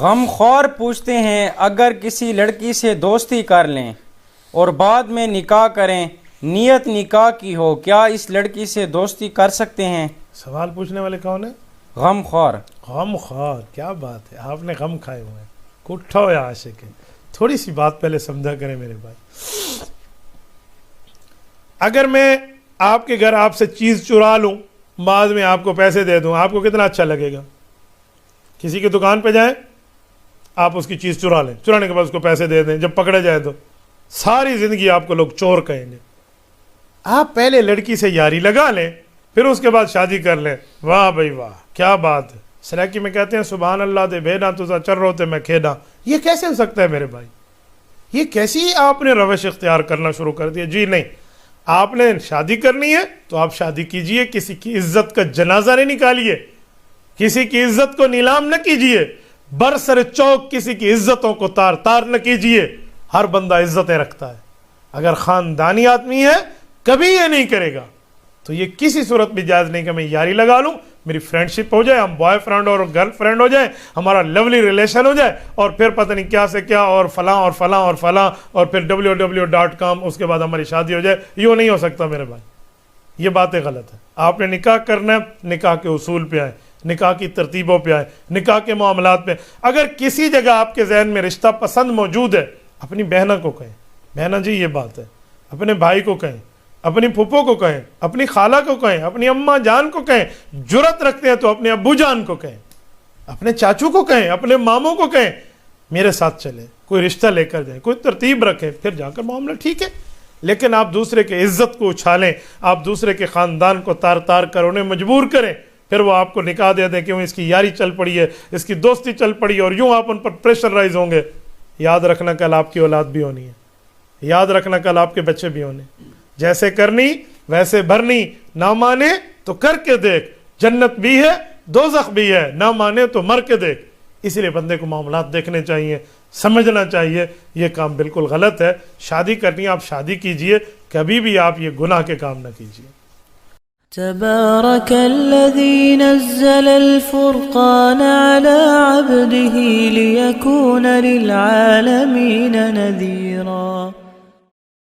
غم خور پوچھتے ہیں اگر کسی لڑکی سے دوستی کر لیں اور بعد میں نکاح کریں، نیت نکاح کی ہو، کیا اس لڑکی سے دوستی کر سکتے ہیں؟ سوال پوچھنے والے کون ہیں؟ غم خور. غم خور، کیا بات ہے، آپ نے غم کھائے ہوئے ہیں. اٹھا ہوا عاشق ہے. تھوڑی سی بات پہلے سمجھا کریں میرے بھائی. اگر میں آپ کے گھر آپ سے چیز چرا لوں، بعد میں آپ کو پیسے دے دوں، آپ کو کتنا اچھا لگے گا؟ کسی کی دکان پہ جائیں، آپ اس کی چیز چرا لیں، چرانے کے بعد اس کو پیسے دے دیں، جب پکڑے جائے تو ساری زندگی آپ کو لوگ چور کہیں گے. آپ پہلے لڑکی سے یاری لگا لیں، پھر اس کے بعد شادی کر لیں. واہ بھائی واہ، کیا بات ہے. سریکی میں کہتے ہیں سبحان اللہ دے بھیڑا تجھا چر روتے میں کھیڑا. یہ کیسے ہو سکتا ہے میرے بھائی؟ یہ کیسی آپ نے روش اختیار کرنا شروع کر دیا؟ جی نہیں، آپ نے شادی کرنی ہے تو آپ شادی کیجئے، کسی کی عزت کا جنازہ نہیں نکالیے، کسی کی عزت کو نیلام نہ کیجئے، برسر چوک کسی کی عزتوں کو تار تار نہ کیجئے. ہر بندہ عزتیں رکھتا ہے. اگر خاندانی آدمی ہے کبھی یہ نہیں کرے گا. تو یہ کسی صورت بھی جائز نہیں کہ میں یاری لگا لوں، میری فرینڈ شپ ہو جائے، ہم بوائے فرینڈ اور گرل فرینڈ ہو جائیں، ہمارا لولی ریلیشن ہو جائے، اور پھر پتہ نہیں کیا سے کیا اور فلاں اور فلاں اور فلاں، اور پھر www.com، اس کے بعد ہماری شادی ہو جائے. یہ نہیں ہو سکتا میرے بھائی. یہ باتیں غلط ہیں. آپ نے نکاح کرنا ہے، نکاح کے اصول پہ آئے، نکاح کی ترتیبوں پہ آئے، نکاح کے معاملات پہ. اگر کسی جگہ آپ کے ذہن میں رشتہ پسند موجود ہے، اپنی بہنہ کو کہیں بہنہ جی یہ بات ہے، اپنے بھائی کو کہیں، اپنی پھپھو کو کہیں، اپنی خالہ کو کہیں، اپنی اماں جان کو کہیں، جرت رکھتے ہیں تو اپنے ابو جان کو کہیں، اپنے چاچو کو کہیں، اپنے ماموں کو کہیں میرے ساتھ چلیں، کوئی رشتہ لے کر جائیں، کوئی ترتیب رکھیں، پھر جا کر معاملہ ٹھیک ہے. لیکن آپ دوسرے کے عزت کو اچھالیں، آپ دوسرے کے خاندان کو تار تار کر انہیں مجبور کریں، پھر وہ آپ کو نکاح دے دیں کیوں اس کی یاری چل پڑی ہے، اس کی دوستی چل پڑی ہے، اور یوں آپ ان پر پریشرائز ہوں گے. یاد رکھنا کل آپ کی اولاد بھی ہونی ہے، یاد رکھنا کل آپ کے بچے بھی ہونے. جیسے کرنی ویسے بھرنی. نہ مانے تو کر کے دیکھ، جنت بھی ہے دوزخ بھی ہے، نہ مانے تو مر کے دیکھ. اس لیے بندے کو معاملات دیکھنے چاہیے، سمجھنا چاہیے. یہ کام بالکل غلط ہے. شادی کرنی آپ شادی کیجئے، کبھی بھی آپ یہ گناہ کے کام نہ کیجئے. تبارك الذي نزل الفرقان على عبده ليكون للعالمين نذيرا.